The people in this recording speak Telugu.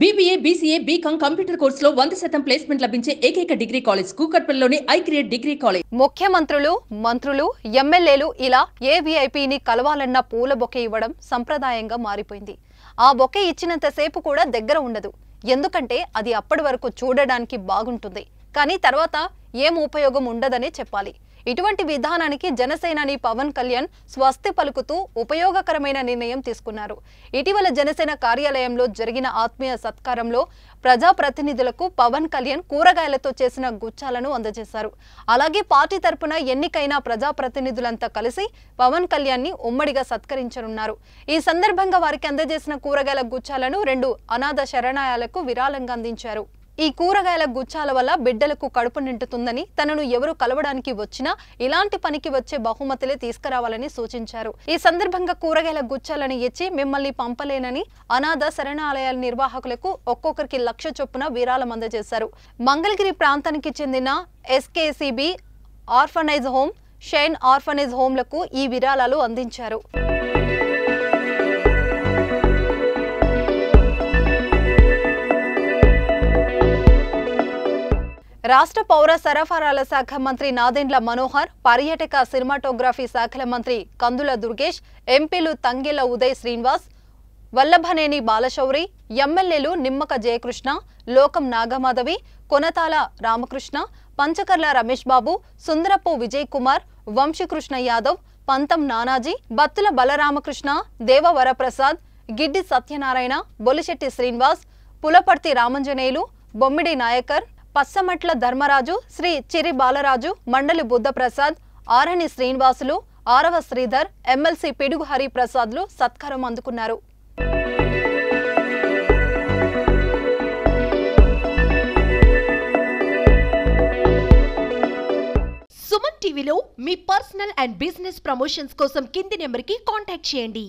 BBA, BCA, BCom కంప్యూటర్ కోర్సులో 100% ప్లేస్మెంట్ లభించే ఏకైక డిగ్రీ కాలేజ్ కూకట్పల్లిలోని ఐక్రియేట్ డిగ్రీ కాలేజ్. ముఖ్యమంత్రులు, మంత్రులు, ఎమ్మెల్యేలు ఇలా ఏ వీఐపీని కలవాలన్న పూల బొకే ఇవ్వడం సంప్రదాయంగా మారిపోయింది. ఆ బొకే ఇచ్చినంత సేపు కూడా దగ్గర ఉండదు. ఎందుకంటే అది అప్పటి వరకు చూడడానికి బాగుంటుంది, కానీ తర్వాత ఏం ఉపయోగం ఉండదనే చెప్పాలి. ఇటువంటి విధానానికి జనసేనాని పవన్ కళ్యాణ్ స్వస్తి పలుకుతూ ఉపయోగకరమైన నిర్ణయం తీసుకున్నారు. ఇటీవల జనసేన కార్యాలయంలో జరిగిన ఆత్మీయ సత్కారంలో ప్రజాప్రతినిధులకు పవన్ కళ్యాణ్ కూరగాయలతో చేసిన గుచ్చాలను అందజేశారు. అలాగే పార్టీ తరపున ఎన్నికైన ప్రజాప్రతినిధులంతా కలిసి పవన్ కళ్యాణ్ ని ఉమ్మడిగా సత్కరించనున్నారు. ఈ సందర్భంగా వారికి అందజేసిన కూరగాయల గుచ్చాలను 2 అనాథ శరణాలయాలకు విరాళంగా అందించారు. ఈ కూరగాయల గుచ్చాల వల్ల బిడ్డలకు కడుపు నిండుతుందని, తనను ఎవరు కలవడానికి వచ్చినా ఇలాంటి పనికి వచ్చే బహుమతులే తీసుకురావాలని సూచించారు. ఈ సందర్భంగా కూరగాయల గుచ్చాలను ఇచ్చి మిమ్మల్ని పంపలేనని అనాథ శరణాలయాల నిర్వాహకులకు ఒక్కొక్కరికి 1,00,000 చొప్పున విరాళం అందజేశారు. మంగళగిరి ప్రాంతానికి చెందిన SKCB orphanage home, Shine orphanage హోమ్లకు ఈ విరాళాలు అందించారు. రాష్ట్ర పౌర సరఫరాల శాఖ మంత్రి నాదెండ్ల మనోహర్, పర్యాటక సినిమాటోగ్రఫీ శాఖల మంత్రి కందుల దుర్గేష్, ఎంపీలు తంగెళ్ల ఉదయ్ శ్రీనివాస్, వల్లభనేని బాలశౌరి, ఎమ్మెల్యేలు నిమ్మక జయకృష్ణ, లోకం నాగమాధవి, కొనతాల రామకృష్ణ, పంచకర్ల రమేష్ బాబు, సుందరపు విజయ్ కుమార్, వంశీకృష్ణ యాదవ్, పంతం నానాజీ, బత్తుల బలరామకృష్ణ, దేవవరప్రసాద్, గిడ్డి సత్యనారాయణ, బొలిశెట్టి శ్రీనివాస్, పులపర్తి రామంజనేయులు, బొమ్మిడి నాయకర్, పచ్చమట్ల ధర్మరాజు, శ్రీ చిరి బాలరాజు, మండలి బుద్ధప్రసాద్, ఆరణి శ్రీనివాసులు, ఆరవ శ్రీధర్, ఎమ్మెల్సీ పిడుగు హరిప్రసాద్లు సత్కారం అందుకున్నారు. సుమన్ టీవీలో మీ పర్సనల్ అండ్ బిజినెస్ ప్రమోషన్స్ కోసం కింది నెంబర్కి కాంటాక్ట్ చేయండి.